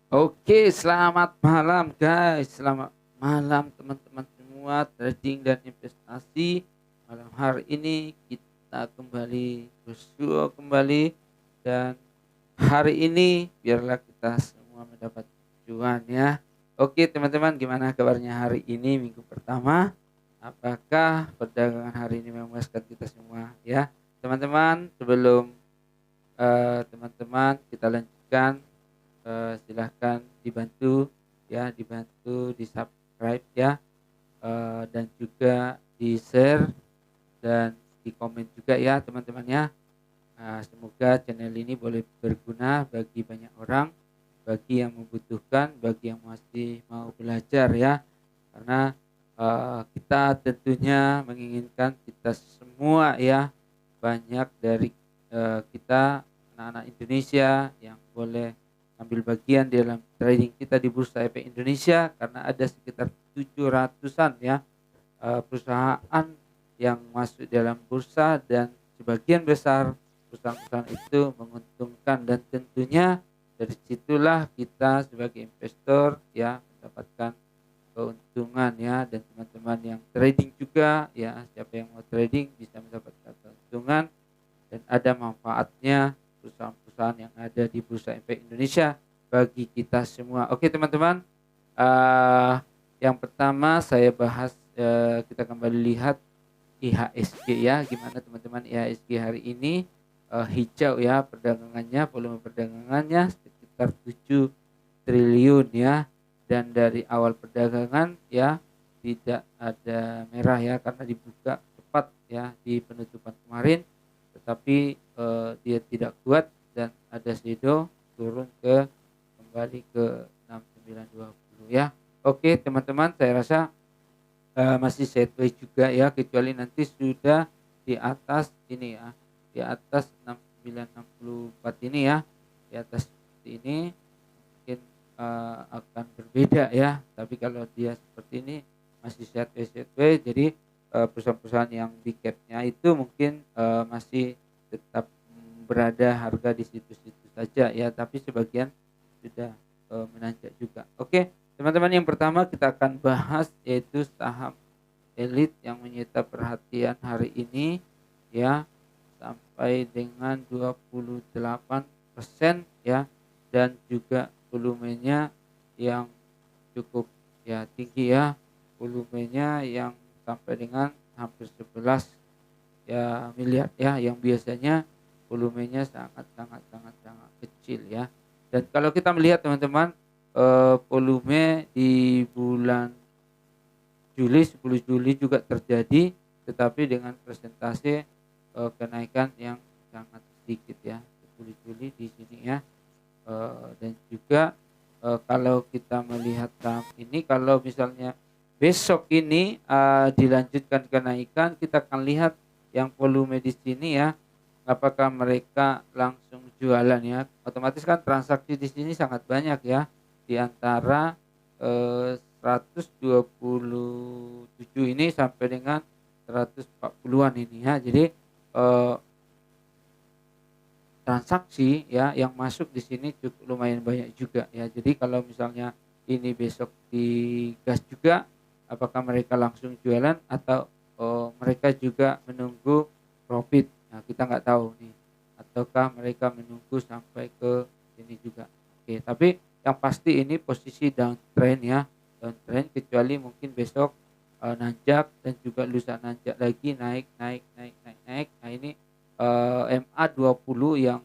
Oke, selamat malam guys. Selamat malam teman-teman semua trading dan investasi. Malam hari ini kita kembali bersua kembali dan hari ini biarlah kita semua mendapat cuan ya. Oke teman-teman, gimana kabarnya hari ini minggu pertama? Apakah perdagangan hari ini memuaskan kita semua ya? Teman-teman, sebelum teman-teman kita lanjutkan, silahkan dibantu ya, dibantu di-subscribe ya, dan juga di-share dan di komen juga ya teman-teman ya. Semoga channel ini boleh berguna bagi banyak orang, bagi yang membutuhkan, bagi yang masih mau belajar ya. Karena kita tentunya menginginkan kita semua ya, banyak dari kita anak-anak Indonesia yang boleh ambil bagian dalam trading kita di Bursa Efek Indonesia, karena ada sekitar 700-an ya perusahaan yang masuk dalam bursa, dan sebagian besar perusahaan-perusahaan itu menguntungkan, dan tentunya dari situlah kita sebagai investor ya mendapatkan keuntungan ya. Dan teman-teman yang trading juga ya, siapa yang mau trading bisa mendapatkan keuntungan dan ada manfaatnya perusahaan-perusahaan yang ada di Bursa Efek Indonesia bagi kita semua. Oke teman-teman, eh, yang pertama saya bahas, kita kembali lihat IHSG ya. Gimana teman-teman IHSG hari ini? Hijau ya perdagangannya, volume perdagangannya sekitar 7 triliun ya. Dan dari awal perdagangan ya tidak ada merah ya, karena dibuka cepat ya di penutupan kemarin, tetapi dia tidak kuat dan ada shadow turun kembali ke 6920 ya. Oke teman-teman, saya rasa masih sideways juga ya, kecuali nanti sudah di atas ini ya, di atas 6964 ini ya, di atas seperti ini mungkin akan berbeda ya. Tapi kalau dia seperti ini masih sideways, jadi perusahaan-perusahaan yang big cap-nya itu mungkin masih tetap berada harga di situ-situ saja ya, tapi sebagian sudah menanjak juga. Oke teman-teman, yang pertama kita akan bahas yaitu saham elit yang menyita perhatian hari ini ya, sampai dengan 28% ya, dan juga volumenya yang cukup ya tinggi ya, volumenya yang sampai dengan hampir 11 ya miliar ya, yang biasanya volumenya sangat sangat sangat sangat kecil ya. Dan kalau kita melihat teman-teman, volume di bulan Juli, 10 Juli juga terjadi, tetapi dengan persentase kenaikan yang sangat sedikit ya, 10 Juli di sini ya. Dan juga kalau kita melihat saham ini, kalau misalnya besok ini dilanjutkan kenaikan, kita akan lihat yang volume di sini ya, apakah mereka langsung jualan ya. Otomatis kan transaksi di sini sangat banyak ya, di antara 127 ini sampai dengan 140-an ini ya. Jadi transaksi ya yang masuk di sini cukup lumayan banyak juga ya. Jadi kalau misalnya ini besok digas juga, apakah mereka langsung jualan atau mereka juga menunggu profit? Nah, kita nggak tahu nih. Ataukah mereka menunggu sampai ke sini juga? Oke, tapi yang pasti ini posisi downtrend ya, downtrend, kecuali mungkin besok nanjak dan juga lusa nanjak lagi, naik naik naik naik naik. Nah ini MA20 yang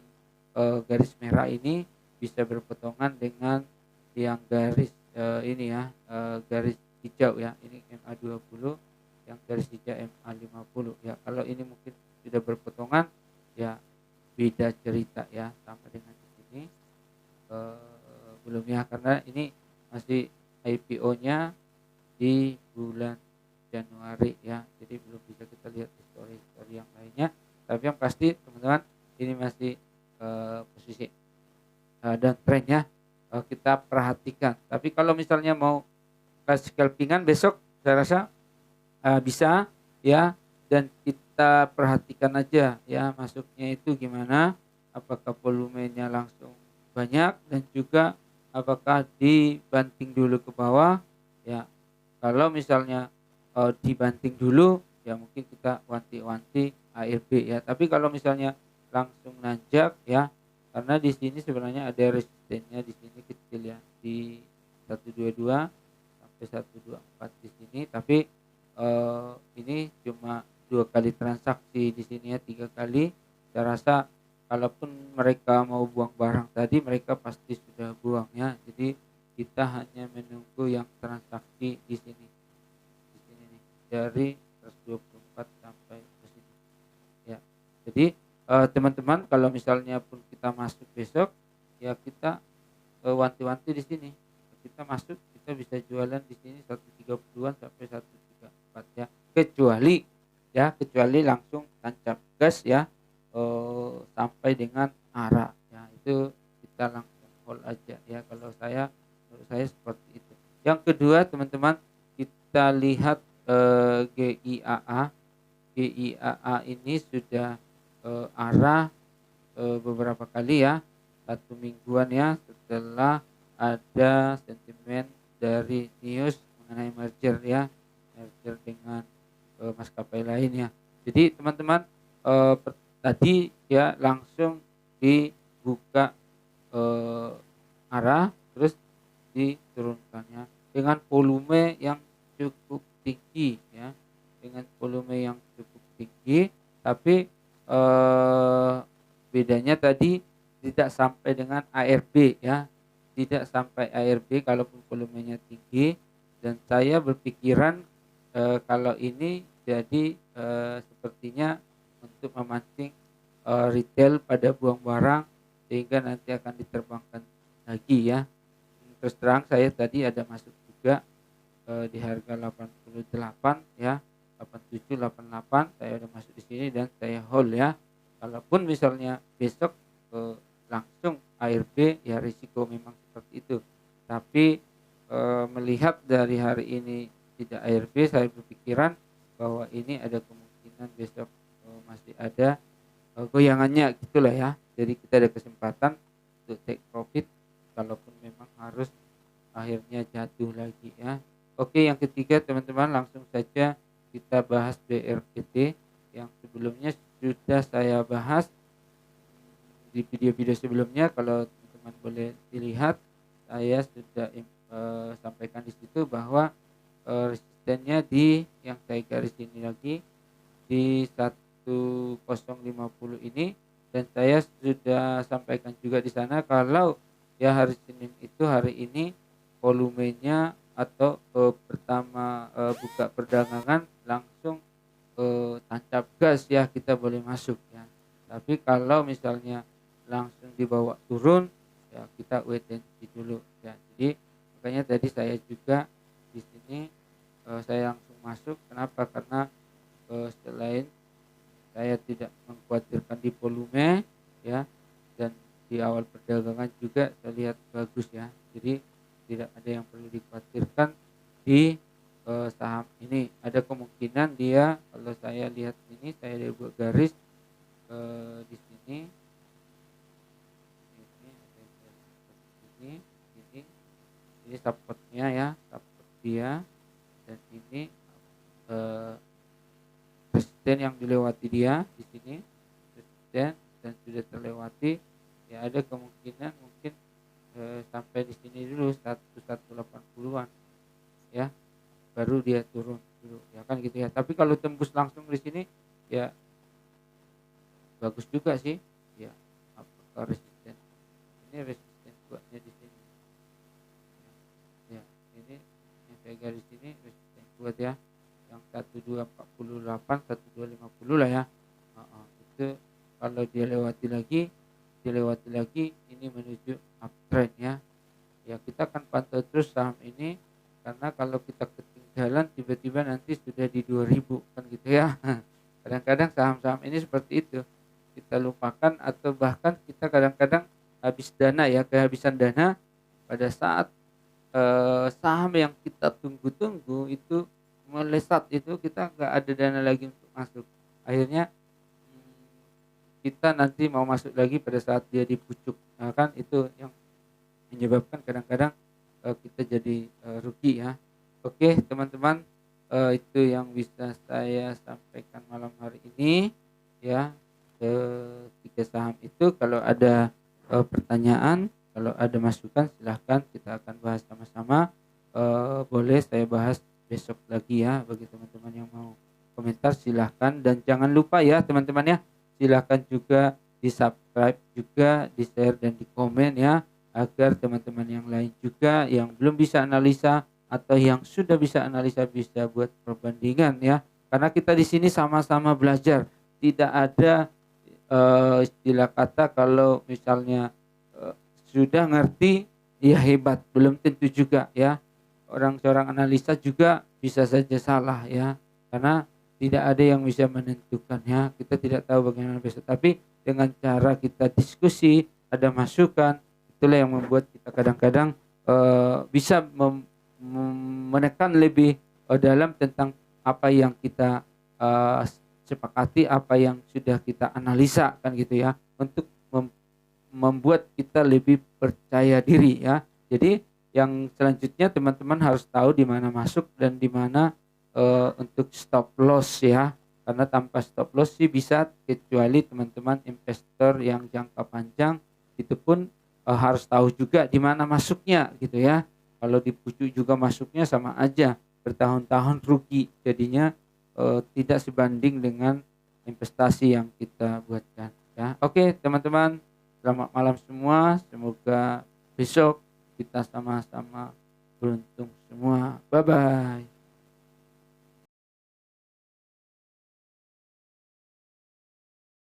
garis merah ini bisa berpotongan dengan yang garis ini ya, garis hijau ya, ini MA20, yang garis hijau MA50 ya. Kalau ini mungkin sudah berpotongan ya, beda cerita ya, sama dengan di sini belum ya, karena ini masih IPO-nya di bulan Januari ya, jadi belum bisa kita lihat histori yang lainnya. Tapi yang pasti teman-teman, ini masih posisi dan trennya kita perhatikan. Tapi kalau misalnya mau kasih scalpingan besok, saya rasa bisa ya, dan kita perhatikan aja ya masuknya itu gimana, apakah volumenya langsung banyak, dan juga apakah dibanting dulu ke bawah ya. Kalau misalnya dibanting dulu ya mungkin kita wanti-wanti ARB ya. Tapi kalau misalnya langsung nanjak ya, karena di sini sebenarnya ada resistennya di sini kecil ya, di 122 sampai 124 di sini. Tapi ini cuma 2 kali transaksi di sini ya, 3 kali. Saya rasa kalaupun mereka mau buang barang tadi, mereka pasti sudah buang ya. Jadi kita hanya menunggu yang transaksi di sini. Di sini nih, dari 124 sampai ke sini. Ya. Jadi teman-teman kalau misalnya pun kita masuk besok ya kita wanti-wanti di sini. Kita masuk, kita bisa jualan di sini 130-an sampai 134 ya. Kecuali langsung tancap gas ya, sampai dengan arah ya, itu kita langsung hold aja ya. Kalau menurut saya seperti itu. Yang kedua teman-teman, kita lihat GIAA. GIAA ini sudah arah beberapa kali ya, 1 mingguan ya, setelah ada sentimen dari news mengenai merger ya, merger dengan maskapai lain ya. Jadi teman-teman tadi ya langsung dibuka arah terus diturunkannya dengan volume yang cukup tinggi ya, dengan volume yang cukup tinggi. Tapi bedanya tadi tidak sampai dengan ARB ya, tidak sampai ARB kalaupun volumenya tinggi. Dan saya berpikiran kalau ini jadi sepertinya untuk memancing retail pada buang barang sehingga nanti akan diterbangkan lagi ya. Terus terang saya tadi ada masuk juga di harga 88 ya, 87, 88 saya udah masuk di sini dan saya hold ya. Kalaupun misalnya besok langsung ARB ya risiko memang seperti itu. Tapi melihat dari hari ini tidak ARB, saya berpikiran bahwa ini ada kemungkinan besok masih ada goyangannya gitulah ya. Jadi kita ada kesempatan untuk take profit kalaupun memang harus akhirnya jatuh lagi ya. Oke, yang ketiga teman-teman langsung saja kita bahas BRPT yang sebelumnya sudah saya bahas di video-video sebelumnya. Kalau teman-teman boleh dilihat, saya sudah sampaikan di situ bahwa resistennya di yang saya garis ini lagi di 1050 ini, dan saya sudah sampaikan juga di sana kalau ya hari Senin itu hari ini volumenya atau pertama buka perdagangan langsung tancap gas ya, kita boleh masuk ya. Tapi kalau misalnya langsung dibawa turun ya kita wait and see dulu ya. Jadi makanya tadi saya juga di sini saya langsung masuk. Kenapa? Karena selain saya tidak mengkhawatirkan di volume ya, dan di awal perdagangan juga saya lihat bagus ya. Jadi tidak ada yang perlu dikhawatirkan di saham ini. Ada kemungkinan dia, kalau saya lihat ini, saya ada buat garis di sini, ini supportnya ya, support dia, dan ini resisten yang dilewati dia di sini, resisten dan sudah terlewati ya, ada kemungkinan mungkin sampai di sini dulu 180-an ya, baru dia turun dulu ya kan gitu ya. Tapi kalau tembus langsung di sini ya bagus juga sih ya. Apakah resisten ini, resisten kuatnya di sini ya, ini yang saya garis ini resisten kuat ya, yang 1248 1250 lah ya. Itu kalau dia lewati lagi ini menuju uptrend ya. Ya kita akan pantau terus saham ini, karena kalau kita ketinggalan tiba-tiba nanti sudah di 2000 kan gitu ya. Kadang-kadang saham-saham ini seperti itu, kita lupakan atau bahkan kita kadang-kadang habis dana ya, kehabisan dana pada saat saham yang kita tunggu-tunggu itu melesat, itu kita nggak ada dana lagi untuk masuk. Akhirnya kita nanti mau masuk lagi pada saat dia dipucuk. Nah, kan itu yang menyebabkan kadang-kadang kita jadi rugi ya. Oke teman-teman, itu yang bisa saya sampaikan malam hari ini ya. Tiga saham itu kalau ada pertanyaan, kalau ada masukan silahkan kita akan bahas sama-sama. Boleh saya bahas besok lagi ya, bagi teman-teman yang mau komentar silahkan, dan jangan lupa ya teman-teman ya, silahkan juga di subscribe juga, di share dan di komen ya, agar teman-teman yang lain juga yang belum bisa analisa atau yang sudah bisa analisa bisa buat perbandingan ya, karena kita di sini sama-sama belajar. Tidak ada istilah kata kalau misalnya sudah ngerti ya hebat, belum tentu juga ya. Seorang analisa juga bisa saja salah ya, karena tidak ada yang bisa menentukan ya. Kita tidak tahu bagaimana besok, tapi dengan cara kita diskusi, ada masukan, itulah yang membuat kita kadang-kadang bisa menekan lebih dalam tentang apa yang kita sepakati, apa yang sudah kita analisa kan gitu ya, untuk membuat kita lebih percaya diri ya. Jadi yang selanjutnya teman-teman harus tahu di mana masuk dan di mana untuk stop loss ya. Karena tanpa stop loss sih bisa, kecuali teman-teman investor yang jangka panjang, itu pun harus tahu juga di mana masuknya gitu ya. Kalau di pucuk juga masuknya sama aja, bertahun-tahun rugi jadinya, tidak sebanding dengan investasi yang kita buatkan ya. Oke teman-teman, selamat malam semua, semoga besok kita sama-sama beruntung semua. Bye bye.